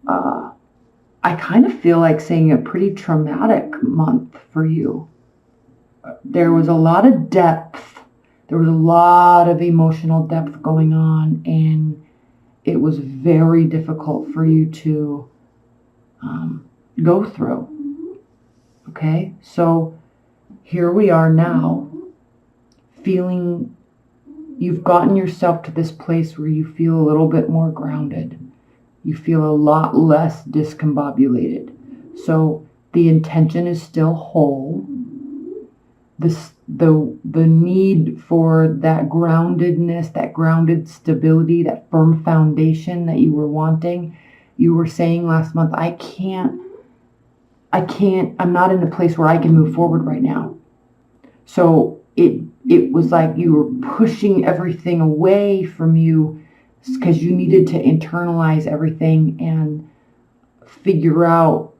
I kind of feel like saying a pretty traumatic month for you. There was a lot of depth. There was a lot of emotional depth going on, and it was very difficult for you to go through. Okay, so here we are now, feeling you've gotten yourself to this place where you feel a little bit more grounded. You feel a lot less discombobulated. So the intention is still whole. The need for that groundedness, that grounded stability, that firm foundation that you were wanting. You were saying last month, I'm not in a place where I can move forward right now. So it was like you were pushing everything away from you because you needed to internalize everything and figure out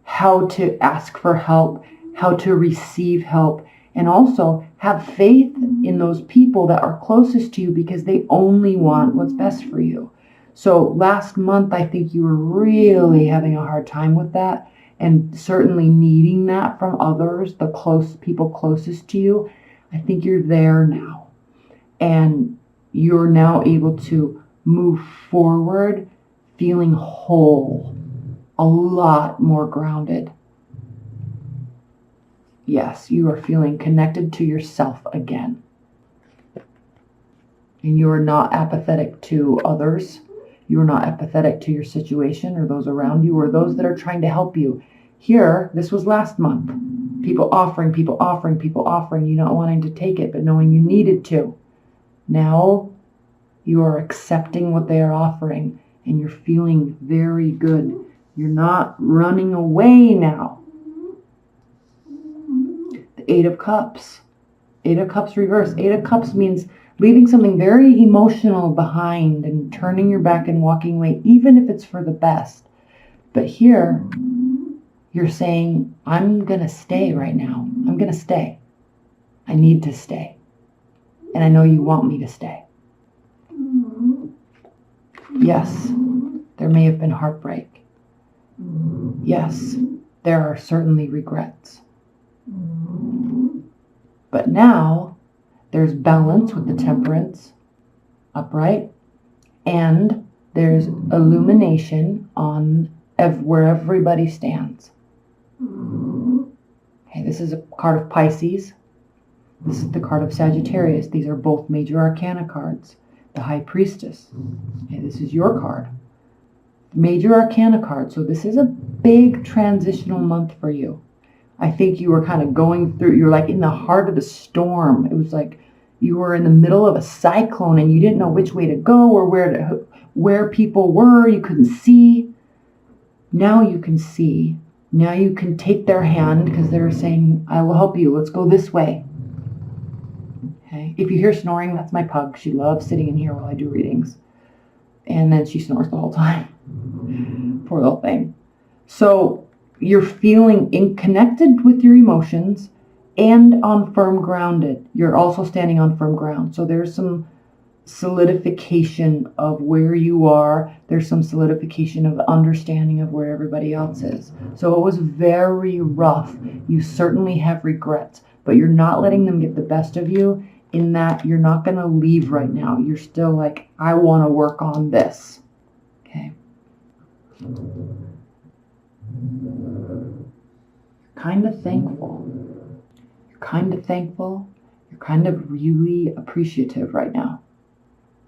how to ask for help, how to receive help, and also have faith in those people that are closest to you because they only want what's best for you. So last month, I think you were really having a hard time with that, and certainly needing that from others, the close people closest to you. I think you're there now, and you're now able to move forward feeling whole, a lot more grounded. Yes, you are feeling connected to yourself again. And you are not apathetic to others. You are not apathetic to your situation or those around you or those that are trying to help you. Here, this was last month. People offering, you not wanting to take it, but knowing you needed to. Now, you are accepting what they are offering, and you're feeling very good. You're not running away now. The Eight of Cups. Eight of Cups reverse. Eight of Cups means leaving something very emotional behind and turning your back and walking away, even if it's for the best. But here, you're saying, I'm going to stay right now. I'm going to stay. I need to stay. And I know you want me to stay. Yes, there may have been heartbreak. Yes, there are certainly regrets. But now, there's balance with the Temperance upright, and there's illumination on where everybody stands. Okay, this is a card of Pisces. This is the card of Sagittarius. These are both major arcana cards. The High Priestess. Okay, this is your card. Major arcana card. So this is a big transitional month for you. I think you were kind of going through, you're like in the heart of the storm. It was like you were in the middle of a cyclone and you didn't know which way to go or where people were. You couldn't see. Now you can see. Now you can take their hand because they're saying, I will help you. Let's go this way. Okay. If you hear snoring, that's my pug. She loves sitting in here while I do readings. And then she snores the whole time. Poor little thing. So you're feeling connected with your emotions and on firm grounded. You're also standing on firm ground. So there's some solidification of where you are. There's some solidification of understanding of where everybody else is. So it was very rough. You certainly have regrets, but you're not letting them get the best of you, in that you're not going to leave right now. You're still like, I want to work on this. Okay. Kind of thankful. You're kind of thankful. You're kind of really appreciative right now.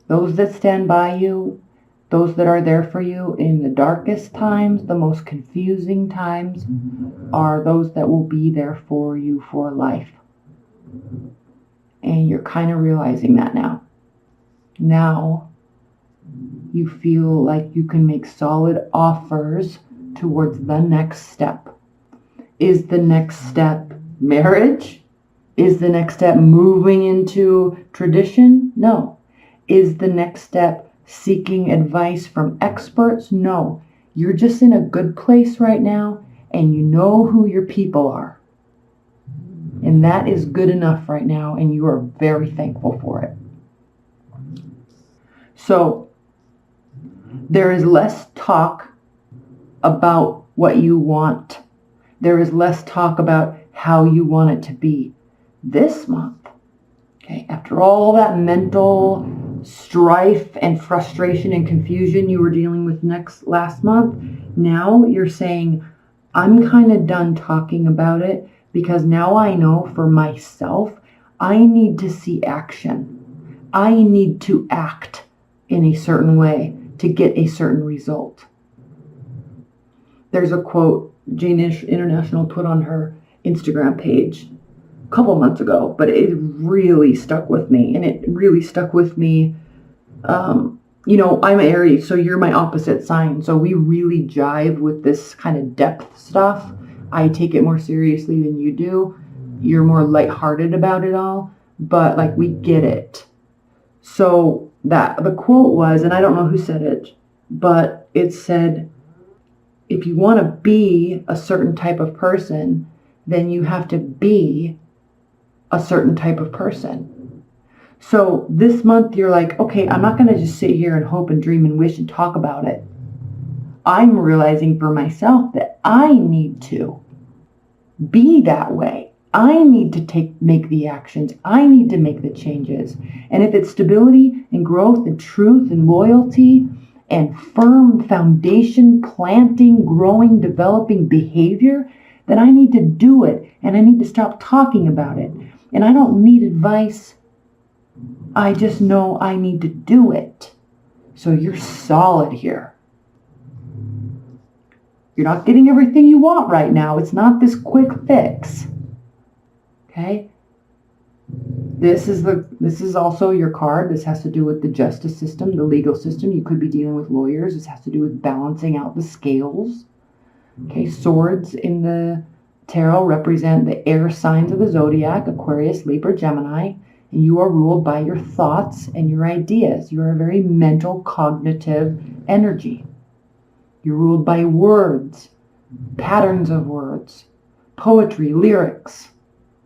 Those that stand by you, those that are there for you in the darkest times, the most confusing times, are those that will be there for you for life. And you're kind of realizing that now. Now, you feel like you can make solid offers towards the next step. Is the next step marriage? Is the next step moving into tradition? No. Is the next step seeking advice from experts? No. You're just in a good place right now, and you know who your people are. And that is good enough right now, and you are very thankful for it. So, there is less talk about what you want. There is less talk about how you want it to be this month. Okay, after all that mental strife and frustration and confusion you were dealing with last month, now you're saying, I'm kind of done talking about it, because now I know for myself, I need to see action. I need to act in a certain way to get a certain result. There's a quote Jane International put on her Instagram page a couple months ago, but it really stuck with me. And it really stuck with me. You know, I'm Aries, so you're my opposite sign. So we really jive with this kind of depth stuff. I take it more seriously than you do. You're more lighthearted about it all, but like we get it. So that the quote was, and I don't know who said it, but it said, if you want to be a certain type of person, then you have to be a certain type of person. So this month you're like, okay, I'm not going to just sit here and hope and dream and wish and talk about it. I'm realizing for myself that I need to be that way. I need to make the actions. I need to make the changes. And if it's stability and growth and truth and loyalty and firm foundation, planting, growing, developing behavior, then I need to do it. And I need to stop talking about it. And I don't need advice. I just know I need to do it. So you're solid here. You're not getting everything you want right now. It's not this quick fix. Okay? This is also your card. This has to do with the justice system, the legal system. You could be dealing with lawyers. This has to do with balancing out the scales. Okay, swords in the tarot represent the air signs of the zodiac, Aquarius, Libra, Gemini, and you are ruled by your thoughts and your ideas. You are a very mental, cognitive energy. You're ruled by words, patterns of words, poetry, lyrics.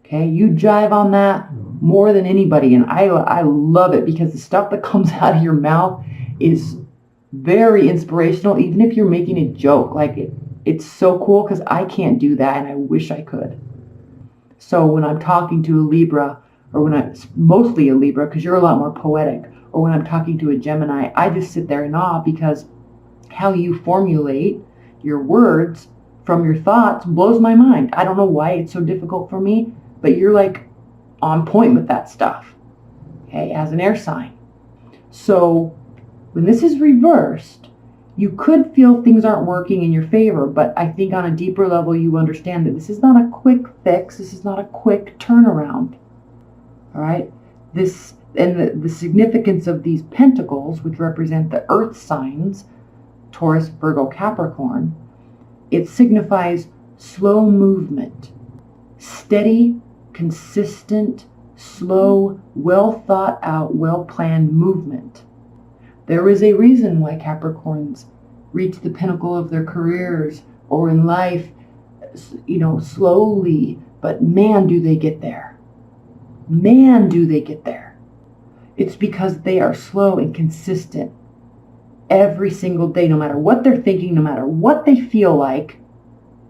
Okay, you jive on that more than anybody, and I love it because the stuff that comes out of your mouth is very inspirational, even if you're making a joke. Like it's so cool because I can't do that, and I wish I could. So when I'm talking to a Libra, or when I'm mostly a Libra, because you're a lot more poetic, or when I'm talking to a Gemini, I just sit there in awe because how you formulate your words from your thoughts blows my mind. I don't know why it's so difficult for me, but you're like on point with that stuff, okay, as an air sign. So when this is reversed, you could feel things aren't working in your favor, but I think on a deeper level you understand that this is not a quick fix. This is not a quick turnaround. All right? This and the significance of these pentacles, which represent the earth signs, Taurus, Virgo, Capricorn, it signifies slow movement, steady, consistent, slow, well thought out, well planned movement. There is a reason why Capricorns reach the pinnacle of their careers or in life, slowly, but man, do they get there. Man, do they get there. It's because they are slow and consistent every single day, no matter what they're thinking, no matter what they feel like,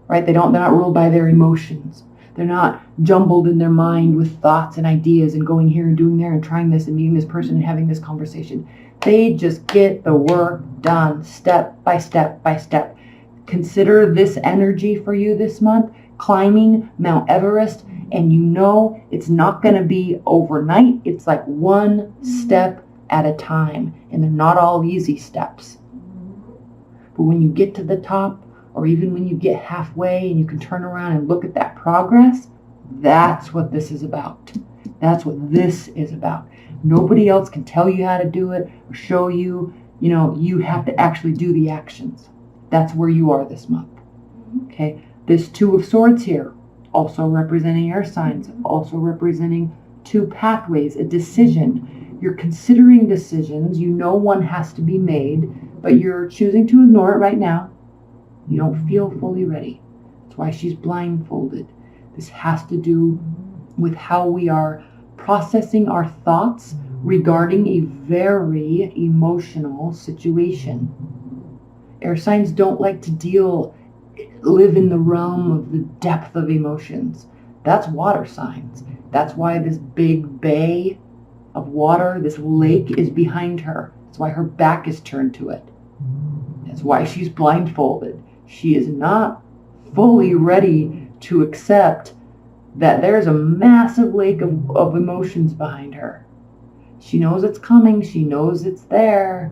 right? They're not ruled by their emotions. They're not jumbled in their mind with thoughts and ideas and going here and doing there and trying this and meeting this person and having this conversation. They just get the work done step by step by step. Consider this energy for you this month, climbing Mount Everest, and you know it's not going to be overnight. It's like one step at a time, and they're not all easy steps. But when you get to the top, or even when you get halfway and you can turn around and look at that progress, that's what this is about. That's what this is about. Nobody else can tell you how to do it or show you. You have to actually do the actions. That's where you are this month. Okay, this Two of Swords here, also representing air signs, also representing two pathways, a decision. You're considering decisions. You know one has to be made, but you're choosing to ignore it right now. You don't feel fully ready. That's why she's blindfolded. This has to do with how we are processing our thoughts regarding a very emotional situation. Air signs don't like to live in the realm of the depth of emotions. That's water signs. That's why this big bay of water, this lake, is behind her. That's why her back is turned to it. That's why she's blindfolded. She is not fully ready to accept that there's a massive lake of emotions behind her. She knows it's coming. She knows it's there.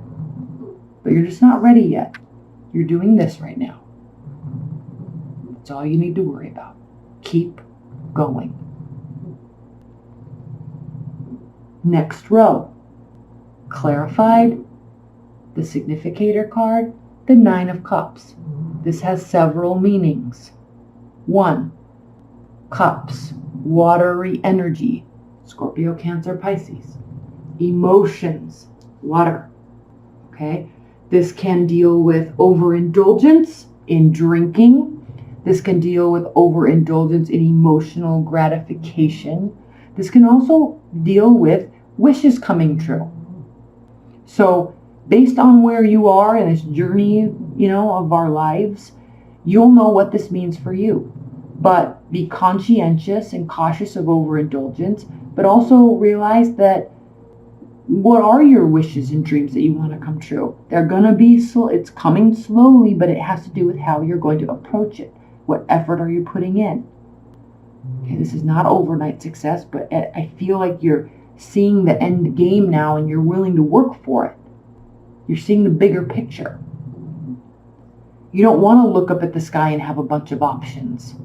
But you're just not ready yet. You're doing this right now. That's all you need to worry about. Keep going. Next row. Clarified. The significator card. The 9 of Cups. This has several meanings. 1. Cups. Watery energy. Scorpio, Cancer, Pisces. Emotions. Water. Okay? This can deal with overindulgence in drinking. This can deal with overindulgence in emotional gratification. This can also deal with wishes coming true. So, based on where you are in this journey, of our lives, you'll know what this means for you. But be conscientious and cautious of overindulgence, but also realize that what are your wishes and dreams that you want to come true? They're going to be slow. It's coming slowly, but it has to do with how you're going to approach it. What effort are you putting in? Okay, this is not overnight success, but I feel like you're seeing the end game now and you're willing to work for it. You're seeing the bigger picture. You don't want to look up at the sky and have a bunch of options.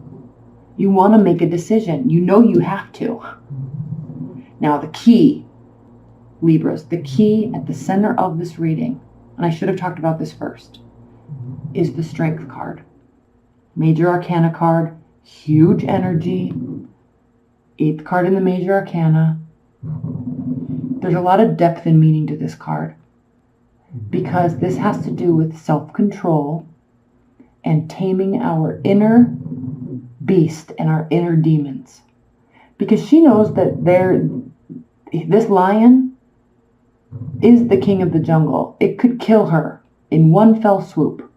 You want to make a decision. You know you have to. Now the key, Libras, the key at the center of this reading, and I should have talked about this first, is the Strength card. Major Arcana card, huge energy, 8th card in the Major Arcana. There's a lot of depth and meaning to this card because this has to do with self-control and taming our inner beast and our inner demons. Because she knows that this lion is the king of the jungle. It could kill her in one fell swoop.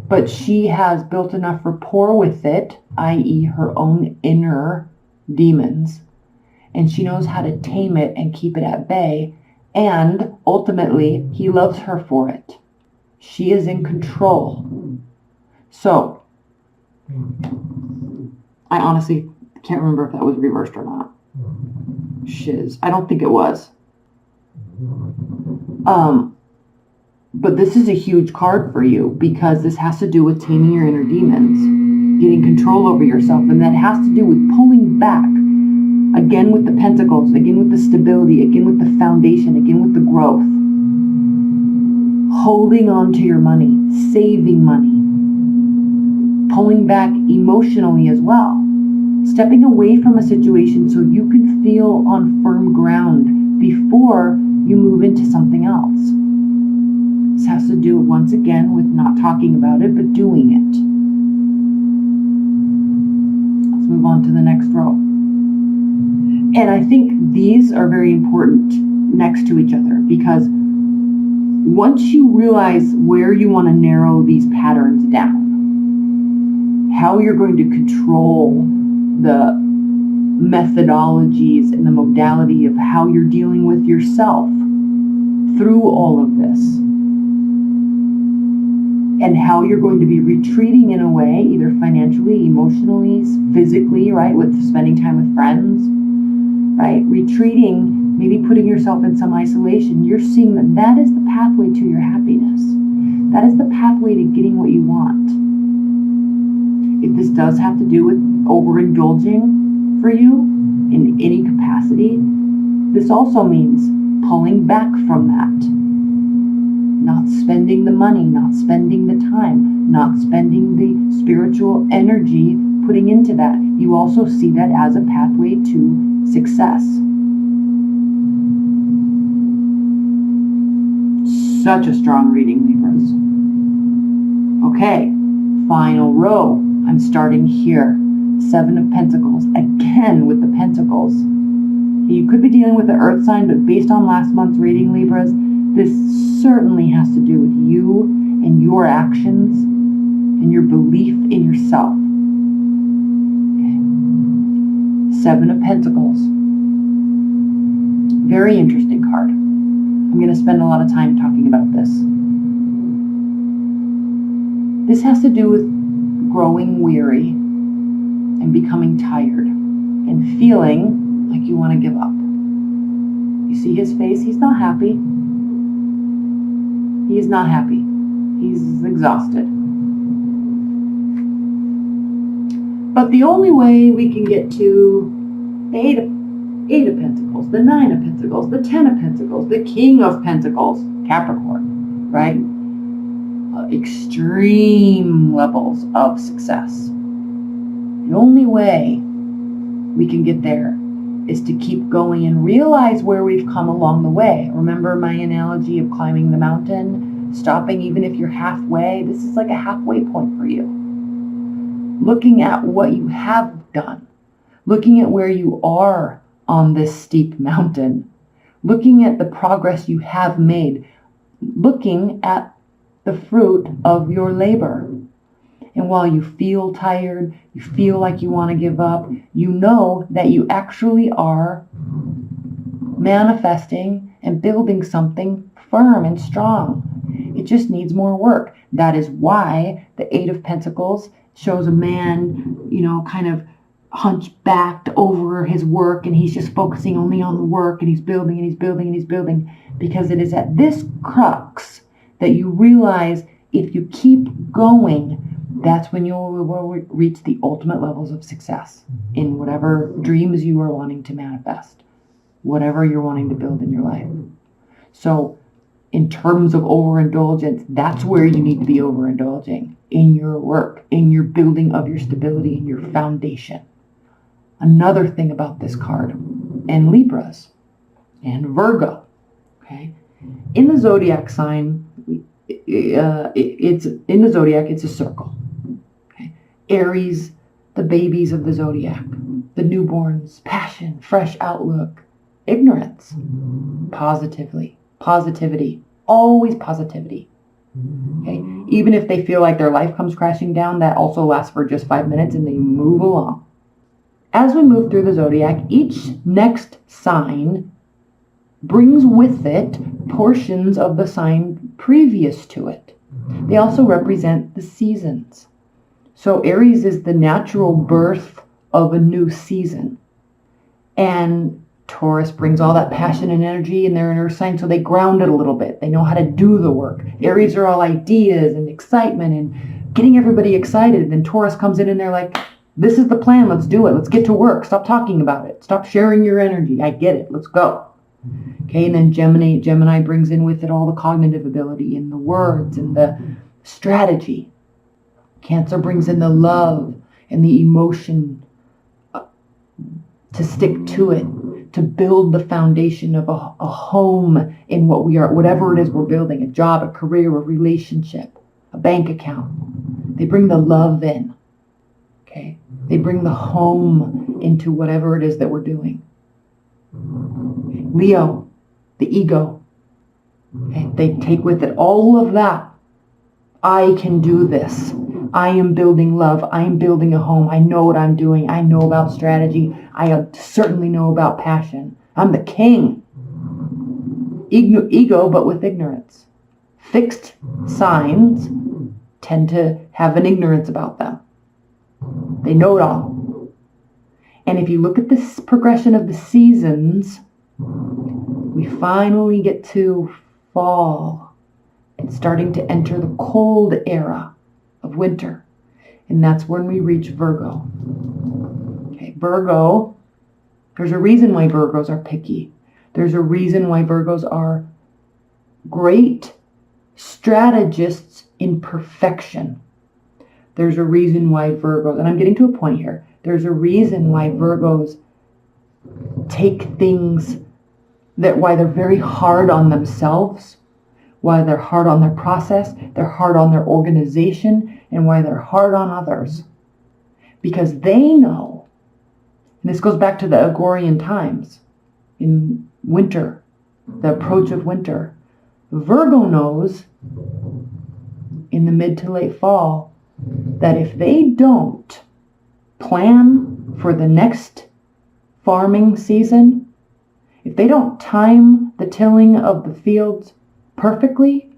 But she has built enough rapport with it, i.e. her own inner demons, and she knows how to tame it and keep it at bay, and ultimately, he loves her for it. She is in control. So, I honestly can't remember if that was reversed or not. Shiz. I don't think it was. But this is a huge card for you because this has to do with taming your inner demons, getting control over yourself, and that has to do with pulling back, again with the pentacles, again with the stability, again with the foundation, again with the growth. Holding on to your money, saving money, pulling back emotionally as well, stepping away from a situation so you can feel on firm ground before you move into something else. This has to do, once again, with not talking about it, but doing it. Let's move on to the next row. And I think these are very important next to each other because once you realize where you want to narrow these patterns down, how you're going to control the methodologies and the modality of how you're dealing with yourself through all of this, and how you're going to be retreating in a way, either financially, emotionally, physically, right, with spending time with friends, right, retreating, maybe putting yourself in some isolation, you're seeing that that is the pathway to your happiness. That is the pathway to getting what you want. If this does have to do with overindulging for you in any capacity, this also means pulling back from that. Not spending the money, not spending the time, not spending the spiritual energy putting into that. You also see that as a pathway to success. Such a strong reading, Libras. Okay, final row. I'm starting here. 7 of Pentacles. Again with the Pentacles. You could be dealing with the Earth sign, but based on last month's reading, Libras, this certainly has to do with you and your actions and your belief in yourself. Okay. 7 of Pentacles. Very interesting card. I'm going to spend a lot of time talking about this. This has to do with growing weary and becoming tired and feeling like you want to give up. You see his face? He's not happy. He is not happy. He's exhausted. But the only way we can get to the 8 of Pentacles, the 9 of Pentacles, the 10 of Pentacles, the King of Pentacles, Capricorn, right? Extreme levels of success. The only way we can get there is to keep going and realize where we've come along the way. Remember my analogy of climbing the mountain, stopping even if you're halfway? This is like a halfway point for you. Looking at what you have done, looking at where you are on this steep mountain, looking at the progress you have made, looking at the fruit of your labor. And while you feel tired, you feel like you want to give up, you know that you actually are manifesting and building something firm and strong. It just needs more work. That is why the 8 of Pentacles shows a man, kind of hunchbacked over his work, and he's just focusing only on the work, and he's building and he's building and he's building, because it is at this crux that you realize if you keep going, that's when you will reach the ultimate levels of success in whatever dreams you are wanting to manifest, whatever you're wanting to build in your life. So in terms of overindulgence, that's where you need to be overindulging, in your work, in your building of your stability, in your foundation. Another thing about this card, and Libras, and Virgo, okay? In the zodiac sign, it's a circle. Okay? Aries, the babies of the zodiac, the newborns, passion, fresh outlook, ignorance, positivity, always positivity. Okay? Even if they feel like their life comes crashing down, that also lasts for just 5 minutes and they move along. As we move through the zodiac, each next sign brings with it portions of the sign previous to it. They also represent the seasons. So Aries is the natural birth of a new season. And Taurus brings all that passion and energy in their inner sign, so they ground it a little bit. They know how to do the work. Aries are all ideas and excitement and getting everybody excited. And then Taurus comes in and they're like, this is the plan. Let's do it. Let's get to work. Stop talking about it. Stop sharing your energy. I get it. Let's go. Okay, and then Gemini brings in with it all the cognitive ability and the words and the strategy. Cancer brings in the love and the emotion to stick to it, to build the foundation of a home in what we are, whatever it is we're building, a job, a career, a relationship, a bank account. They bring the love in. Okay, they bring the home into whatever it is that we're doing. Leo, the ego. Okay? They take with it all of that. I can do this. I am building love. I am building a home. I know what I'm doing. I know about strategy. I certainly know about passion. I'm the king. Ego, but with ignorance. Fixed signs tend to have an ignorance about them. They know it all. And if you look at this progression of the seasons, we finally get to fall. It's starting to enter the cold era of winter. And that's when we reach Virgo. Okay, Virgo, there's a reason why Virgos are picky. There's a reason why Virgos are great strategists in perfection. There's a reason why Virgos, and I'm getting to a point here, there's a reason why Virgos take things why they're very hard on themselves, why they're hard on their process, they're hard on their organization, and why they're hard on others. Because they know, and this goes back to the Agorian times, in winter, the approach of winter. Virgo knows in the mid to late fall that if they don't plan for the next farming season, if they don't time the tilling of the fields perfectly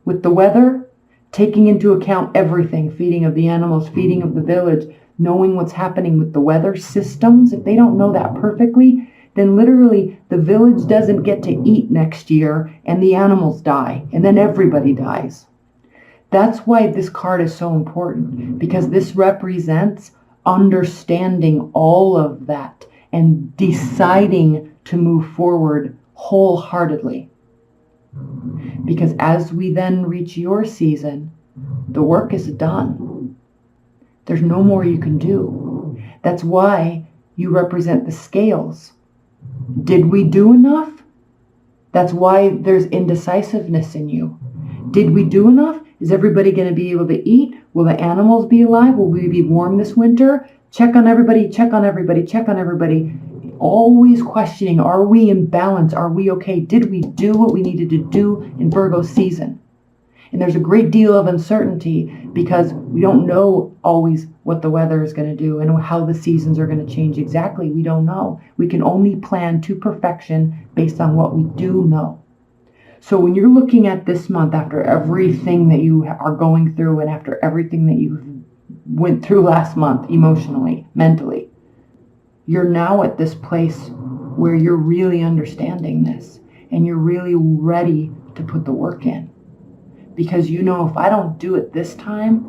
with the weather, taking into account everything, feeding of the animals, feeding of the village, knowing what's happening with the weather systems, if they don't know that perfectly, then literally the village doesn't get to eat next year and the animals die and then everybody dies. That's why this card is so important, because this represents understanding all of that and deciding to move forward wholeheartedly. Because as we then reach your season, the work is done. There's no more you can do. That's why you represent the scales. Did we do enough? That's why there's indecisiveness in you. Did we do enough? Is everybody going to be able to eat? Will the animals be alive? Will we be warm this winter? Check on everybody, check on everybody, check on everybody. Always questioning, are we in balance? Are we okay? Did we do what we needed to do in Virgo season? And there's a great deal of uncertainty because we don't know always what the weather is going to do and how the seasons are going to change exactly. We don't know. We can only plan to perfection based on what we do know. So when you're looking at this month, after everything that you are going through and after everything that you went through last month, emotionally, mentally, you're now at this place where you're really understanding this and you're really ready to put the work in. Because you know, if I don't do it this time,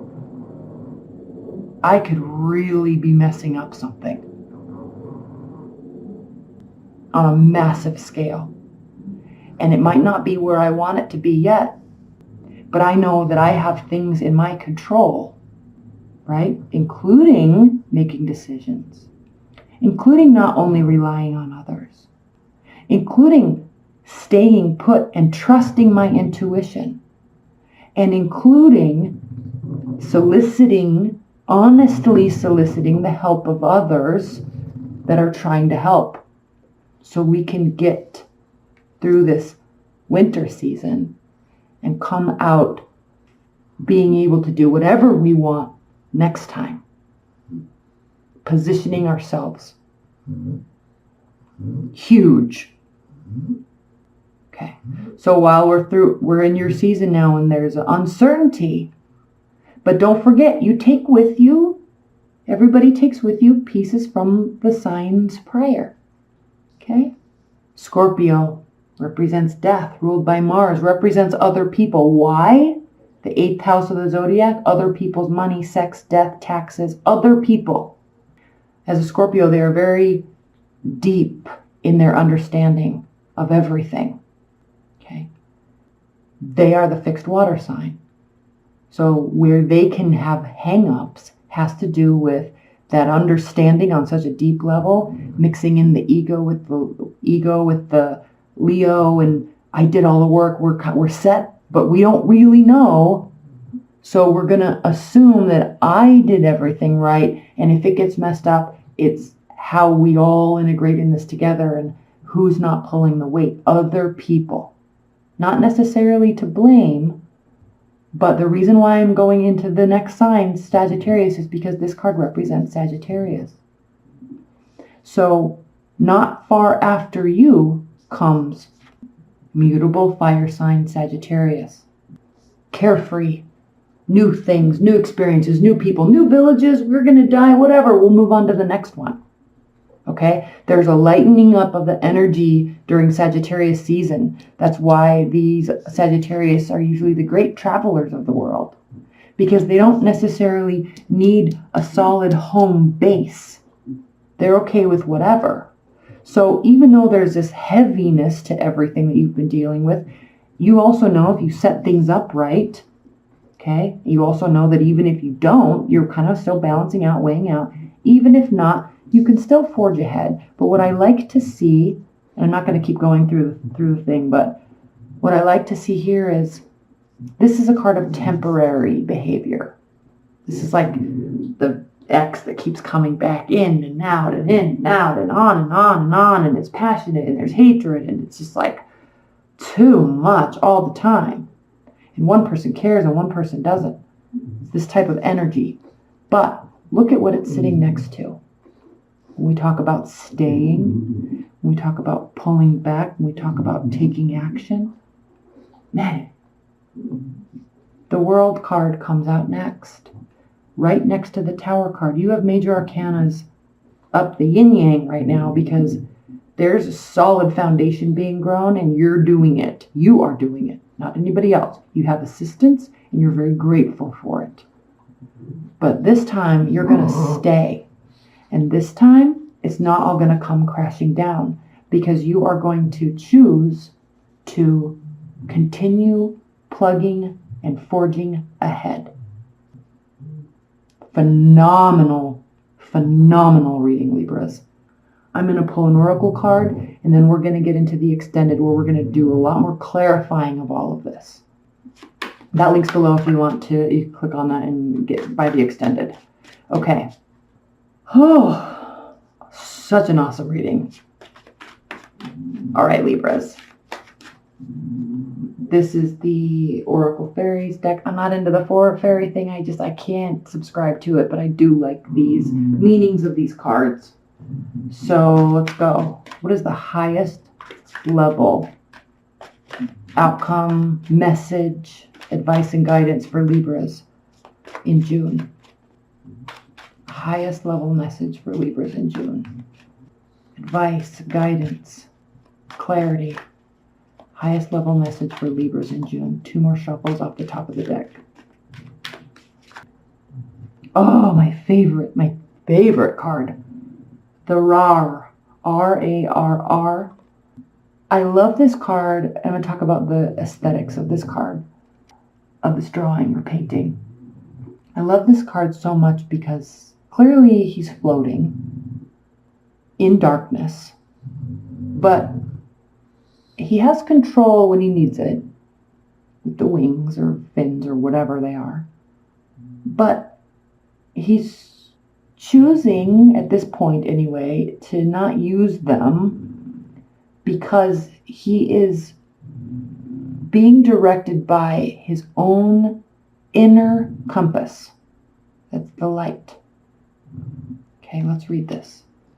I could really be messing up something on a massive scale. And it might not be where I want it to be yet, but I know that I have things in my control, right? Including making decisions, including not only relying on others, including staying put and trusting my intuition, and including honestly soliciting the help of others that are trying to help so we can get through this winter season and come out being able to do whatever we want next time. Positioning ourselves. Huge. Okay. So while we're in your season now and there's uncertainty, but don't forget, you take with you, everybody takes with you pieces from the signs prior. Okay? Scorpio represents death, ruled by Mars, represents other people. Why? The 8th house of the zodiac, other people's money, sex, death, taxes, other people. As a Scorpio, they are very deep in their understanding of everything. Okay? They are the fixed water sign. So where they can have hang-ups has to do with that understanding on such a deep level, mixing in the ego with the Leo, and I did all the work, we're set, but we don't really know. So we're going to assume that I did everything right, and if it gets messed up, it's how we all integrate in this together and who's not pulling the weight. Other people. Not necessarily to blame, but the reason why I'm going into the next sign, Sagittarius, is because this card represents Sagittarius. So not far after you comes mutable fire sign Sagittarius. Carefree. New things, new experiences, new people, new villages. We're going to die, whatever. We'll move on to the next one. Okay? There's a lightening up of the energy during Sagittarius season. That's why these Sagittarius are usually the great travelers of the world, because they don't necessarily need a solid home base. They're okay with whatever. So even though there's this heaviness to everything that you've been dealing with, you also know if you set things up right, okay, you also know that even if you don't, you're kind of still balancing out, weighing out. Even if not, you can still forge ahead. But what I like to see, and I'm not going to keep going through the thing, but what I like to see here is this is a card of temporary behavior. This is like the X that keeps coming back in and out and in and out and on and on and on, and it's passionate and there's hatred and it's just like too much all the time. And one person cares and one person doesn't. It's this type of energy. But look at what it's sitting next to. When we talk about staying, when we talk about pulling back, when we talk about taking action, man, the World card comes out next. Right next to the Tower card. You have major arcanas up the yin-yang right now because there's a solid foundation being grown and you're doing it. You are doing it, not anybody else. You have assistance and you're very grateful for it. But this time you're going to stay. And this time it's not all going to come crashing down because you are going to choose to continue plugging and forging ahead. Phenomenal reading, Libras. I'm going to pull an oracle card, and then we're going to get into the extended where we're going to do a lot more clarifying of all of this. That link's below if you want to. You click on that and get by the extended. Okay. Oh, such an awesome reading. All right, Libras. This is the Oracle Fairies deck. I'm not into the fairy thing. I can't subscribe to it, but I do like these meanings of these cards. So let's go. What is the highest level outcome, message, advice, and guidance for Libras in June? Highest level message for Libras in June. Advice, guidance, clarity. Highest level message for Libras in June. 2 more shuffles off the top of the deck. Oh, my favorite card. The RAR. R-A-R-R. I love this card. I'm going to talk about the aesthetics of this card, of this drawing or painting. I love this card so much because clearly he's floating in darkness, but he has control when he needs it with the wings or fins or whatever they are. But he's choosing, at this point anyway, to not use them because he is being directed by his own inner compass. That's the light. Okay, let's read this.